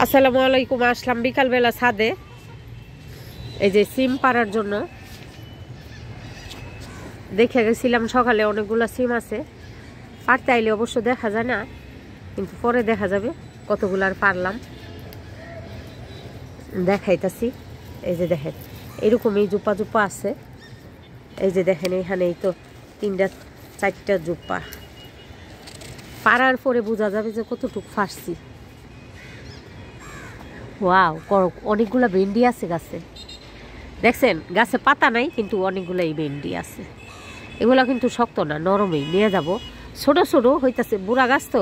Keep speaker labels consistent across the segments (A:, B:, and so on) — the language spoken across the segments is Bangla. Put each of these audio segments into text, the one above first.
A: আসসালামু আলাইকুম। আসলাম বিকালবেলা ছাদে, এই যে সিম পাড়ার জন্য। দেখে গেছিলাম সকালে অনেকগুলো সিম আছে, পারতে আইলে অবশ্য দেখা যায় না, কিন্তু পরে দেখা যাবে কতগুলো আর পারলাম। দেখাইতাছি, এই যে দেখেন এরকমই জুপ্পা জুপ্পা আছে। এই যে দেখেন এখানেই তো 3-4টা জুপ্পা। পাড়ার পরে বোঝা যাবে যে কতটুকু ফাঁসছি। ওয়াও, অনেকগুলা ভেন্ডি আছে গাছে, দেখছেন? গাছে পাতা নাই কিন্তু অনেকগুলাই ভেন্ডি আছে। এগুলা কিন্তু শক্ত না, নরমই, নিয়ে যাব। ছোট ছোট হইতাছে, বুড়া গাছ তো।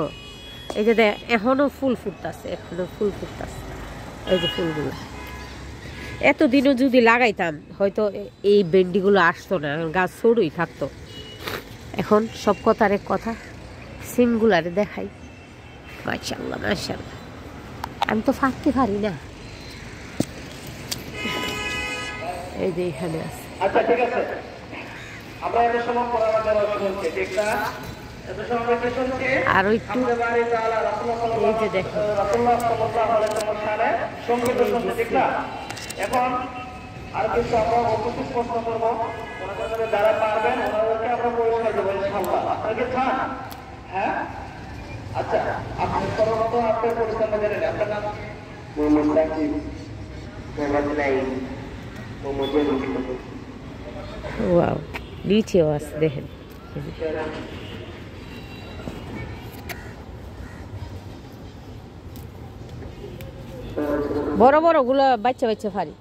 A: এই যে এখনো ফুল ফুটতেছে, এখনো ফুল ফুটতেছে। এই যে ফুলগুলো এতদিনও যদি লাগাইতাম হয়তো এই ভেন্ডিগুলো আসতো না, গাছ ছোটই থাকতো। এখন সব কথার এক কথা, সিমগুলারে দেখাই। মাশাআল্লাহ মাশাআল্লাহ, আমি তো ফাঁকতে পারি না। এই যে এখানে আছে।
B: আচ্ছা ঠিক আছে, আমরা এত সময় কোরআন তেলাওয়াত শুনছি, ঠিক না? এত সময় আমরা কি শুনছি?
A: আর একটু এই যে দেখো
B: রাসূলুল্লাহ সাল্লাল্লাহু আলাইহি ওয়াসাল্লামের সঙ্গীত শুনছি, ঠিক না? এখন আর কিছু আমরা উপস্থিত প্রশ্ন করব, ওনাদের যারা পারবেন ওনাদেরকে আমরা পুরস্কার দেবো ইনশাআল্লাহ। আপনারা কি চান? হ্যাঁ, আচ্ছা। আপনি সর্বপ্রথম আপনার পরিচয়টা জেনে নেন। আপনার নাম? মোহাম্মদ সাকিব, মোহাম্মদ নাঈম, মোহাম্মদ জলিল।
A: ওয়াও, নিচেও আছে দেখেন। বড় বড় গুলো বাচ্চা বাচ্চা ফারি।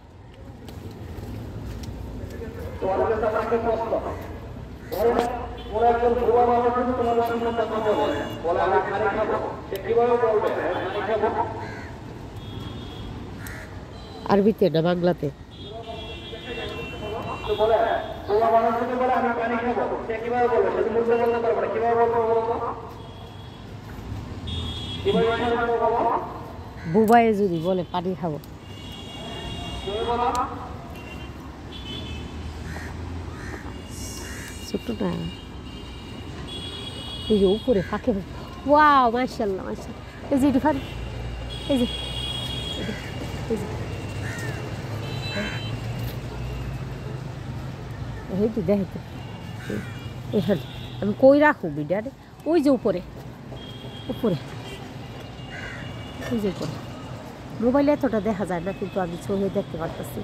A: আরবিতে না বাংলাতে? বুবাইয়ে যদি বলে পানি খাবো, ছোট্ট না, এই যে উপরে ফাঁকে। ওয়াও মাশাআল্লাহ মাশাআল্লাহ, এই যে ফাঁক, এই যে এই যে দেখে তো এখানে আমি কই রাখবো বিডারে? ওই যে উপরে উপরে, ওই যে উপরে। মোবাইলে এতটা দেখা যায় না, কিন্তু আমি ছবি দেখতে পারতেছি।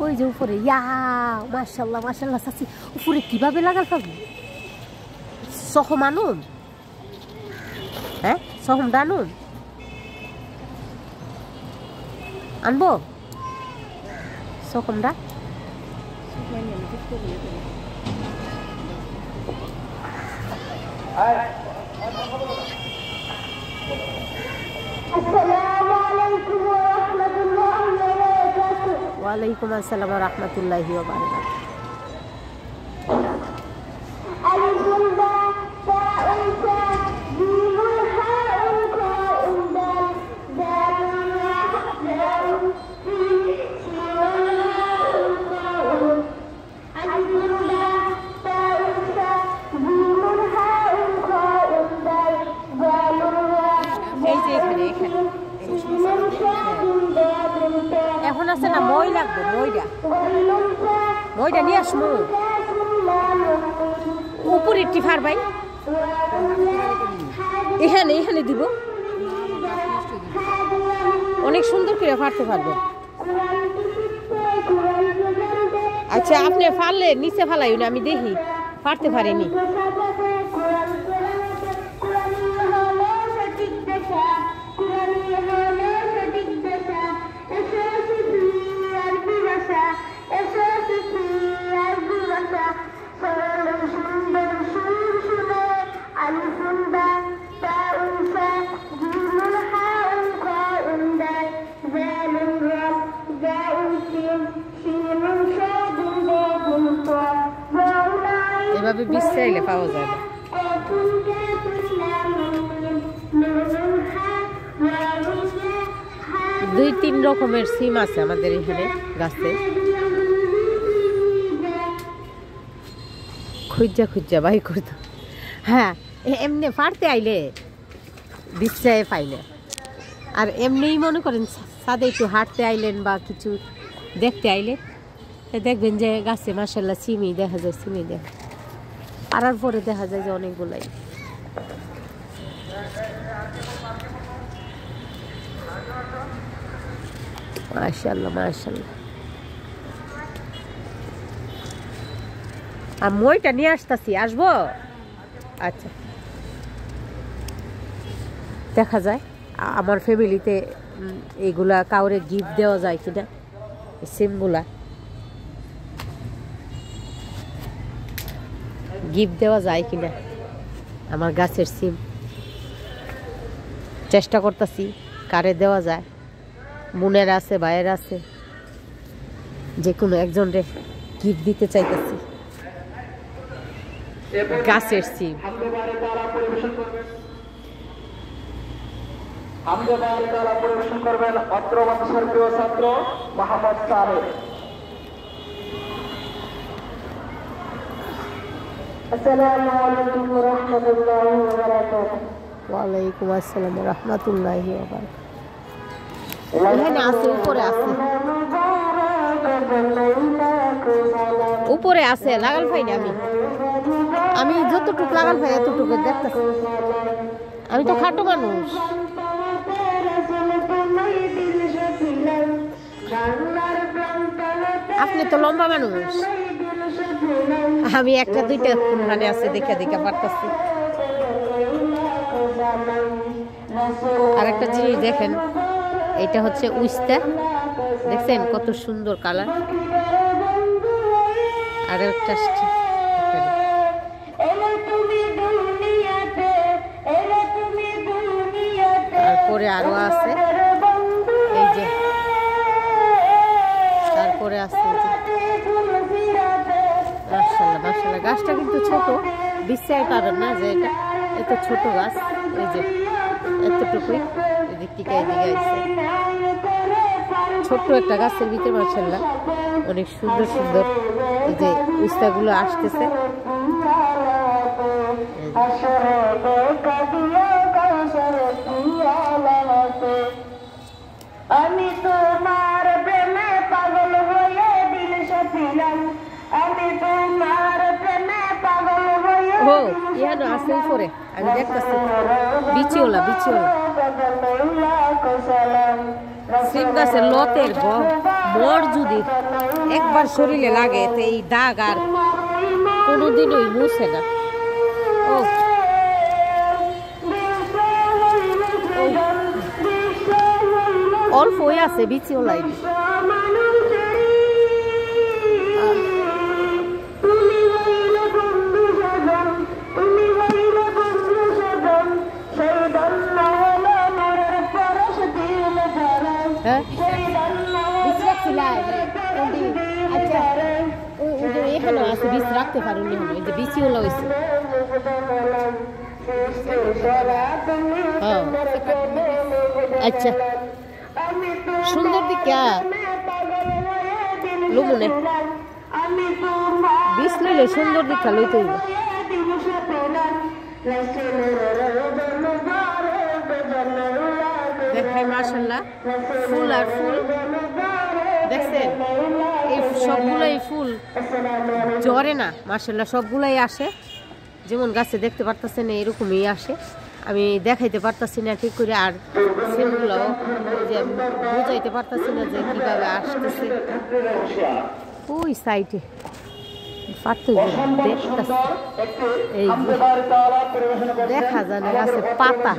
A: ওই যে উপরে, ইয়া মাশাআল্লাহ মাশাআল্লাহ। চাচি উপরে কিভাবে লাগাল পাবো? সহম আনুন, হ্যাঁ সহম ডানুন আনবো, সহমটা ওয়ালাইকুম আসসালাম ওয়া রাহমাতুল্লাহি ওয়া বারাকাতুহু। এখন আছে না, মই লাগবে, মইটা নিয়ে আসবো। উপরে টিফার ভাই এখানে এখানে দিব, অনেক সুন্দর করে ফাড়তে পারবেন। আচ্ছা আপনি ফাড়লে নিচে ফালাই না, আমি দেখি ফাড়তে পারিনি। এভাবে বীজ চাইলে পাওয়া যায় না। 2-3 রকমের সিম আছে আমাদের এখানে গাছে। খুঁজা বাই করতো। হ্যাঁ, এমনি ফাড়তে আইলে বিশ্বায় পাইলে, আর এমনিই মনে করেন ছাদে একটু হাঁটতে আইলেন বা কিছু দেখতে আইলেন, দেখবেন যে গাছে মাশাআল্লাহ সিমি দেখা যায়। সিমি দেখা পাড়ার পরে দেখা যায় যে অনেকগুলাই। মাশাআল্লাহ মাশাআল্লাহ। আর মইটা নিয়ে আসতেছি, আসবো? আচ্ছা, দেখা যায় আমার ফ্যামিলিতে এইগুলা কাউরে গিফট দেওয়া যায় কিনা, সিমগুলা গিফট দেওয়া যায় কিনা আমার গাছের সিম। চেষ্টা করতেছি কারে দেওয়া যায়, বোনের আছে ভাইয়ের আছে, যে কোনো একজনরে গিফট দিতে চাইতেছি গাছের সিম।
B: পরিবেশন করবেন অত্র মাদ্রাসার প্রিয় ছাত্র মোহাম্মদ সালেহ। আসসালামু আলাইকুম ওয়া রাহমাতুল্লাহি ওয়া বারাকাতুহু।
A: ওয়া আলাইকুম আসসালাম ওয়া রাহমাতুল্লাহি ওয়া বারাকাতুহু। এখানে আছে, উপরে আছে, উপরে আছে, লাগাল পাইনি আমি যতটুকু লাগাল পাই এতটুকু দেখতেছি। আমি তো খাটো মানুষ, আপনি তো লম্বা মানুষ, আমি একটা দুইটা কোনখানে আছে দেখে দেখে পারতেছি। আর একটা জিনিস দেখেন, এটা হচ্ছে উস্তা, দেখছেন কত সুন্দর কালার। আর একটা তারপরে আরো আছে, এই যে তারপরে আছে মাশাআল্লাহ মাশাআল্লাহ। গাছটা কিন্তু ছোট, বিশ্বাস পাবেন না যে এটা এত ছোট গাছ। এই যে এতটুকুই, এদিক থেকে এদিকে আইছে, ছোট্ট একটা গাছের ভিতরে মাশাআল্লাহ অনেক সুন্দর সুন্দর এই যে উস্তাগুলো আসতেছে।
B: আমি তোমার প্রেমে পাগল হয়ে দিল সাথিলাম, আমি তোমার প্রেমে পাগল হয়ে।
A: ও ইয়ানো আছে উপরে, আমি দেখতেছি বিচিওলা বিচিওলা সিম গাছের লতের বর যদি একবার শরীরে লাগে তো এই দাগ আর কোনোদিনই মুছে না। ও অল্প হয়ে আছে বিচিওলাই। এখানে আছে, বীজ রাখতে পারুন, যে বিচিওলা হয়েছে। আচ্ছা, সুন্দর দিকা লুমনে বীজ লইলে সুন্দর দিকা লইতে হইব। দেখাই মাশাআল্লাহ ফুল আর ফুল, দেখছেন এই সবগুলাই ফুল ঝরে না মাশাআল্লাহ, সবগুলাই আসে। যেমন গাছে দেখতে পারতেছেন এরকমই আসে, আমি দেখাইতে পারতাছি না ঠিক করে, আর সেগুলো যে বুঝাইতে পারতাছি না যে কিভাবে আসতেছে। ওই সাইডে এই দেখা যায় না গাছে পাতা।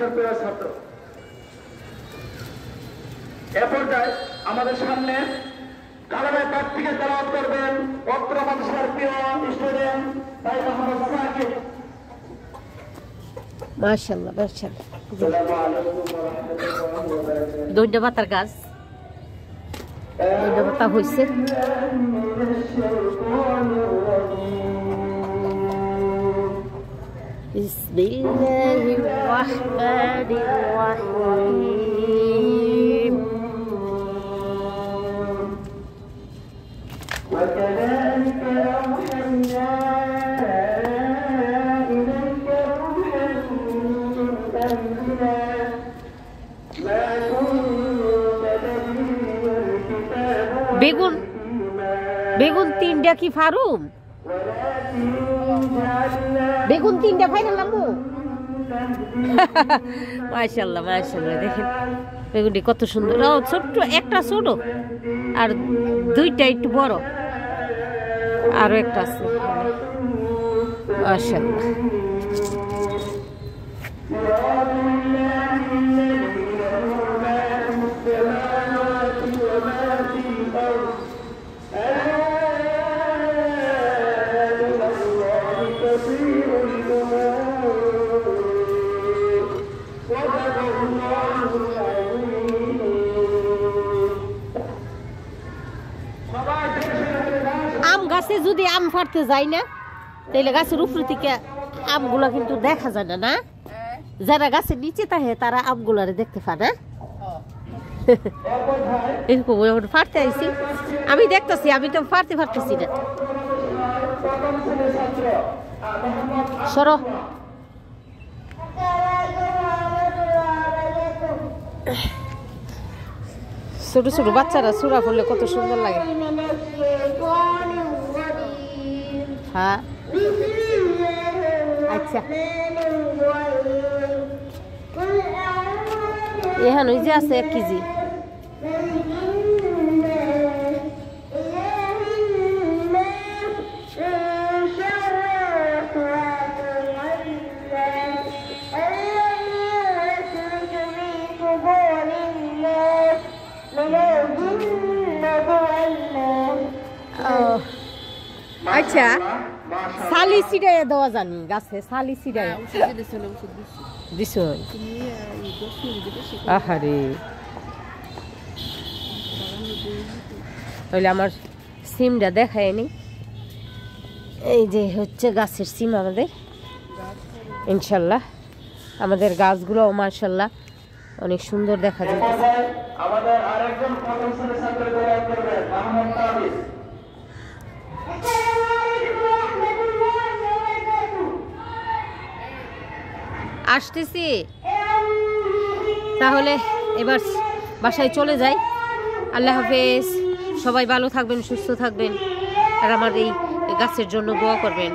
B: আমাদের সামনে কালামের পাঠ থেকে তেলাওয়াত করবেন অত্র মাদ্রাসার প্রিয় স্টুডেন্ট ভাই মোহাম্মদ সাকিব।
A: মাশাআল্লাহ মাশাআল্লাহ। দইটা পাতার গাছ, দইটা পাতা হইছে। বিসমিল্লাহির রাহমানির রাহিম।
B: وكذلك أوحينا إليك روحا من أمرنا ما كنت تدري الكتاب
A: বেগুন বেগুন তিনটা কি ফারুম বেগুন তিনটা ফাইনাল আম্মু মাশাআল্লাহ মাশাআল্লাহ দেখেন বেগুনটি কত সুন্দর ও ছোট্ট একটা ছোট আর দুইটা একটু বড় আরো একটা আছে মাশাআল্লাহ আম গাছে যদি আম ফাটতে যায় না তাইলে গাছের উপরে থেকে আমগুলা কিন্তু দেখা যায় না না যারা গাছের নিচে থাকে তারা আমগুলারে দেখতে পায় না এরকম ফাটতে আইছি আমি দেখতেছি আমি তো পারতেছি না সরো ছোট ছোট বাচ্চারা সুরা পড়লে কত সুন্দর লাগে হ্যাঁ আচ্ছা এখানে ওই যে আছে 1 কেজি আচ্ছা সালি সিডায় দেওয়া জানি গাছে সালি সিডায় দিছ আহারে তাহলে আমার সিমটা দেখায়নি এই যে হচ্ছে গাছের সিম আমাদের ইনশাল্লাহ আমাদের গাছগুলো মাশাআল্লাহ অনেক সুন্দর দেখা যায়
B: আমাদের আরেকজন প্রথম শ্রেণীর ছাত্র দোয়া করবেন মোহাম্মদ তাবিজ
A: আসতেছি তাহলে এবার বাসায় চলে যাই আল্লাহ হাফেজ সবাই ভালো থাকবেন সুস্থ থাকবেন আর আমার এই গাছের জন্য দোয়া করবেন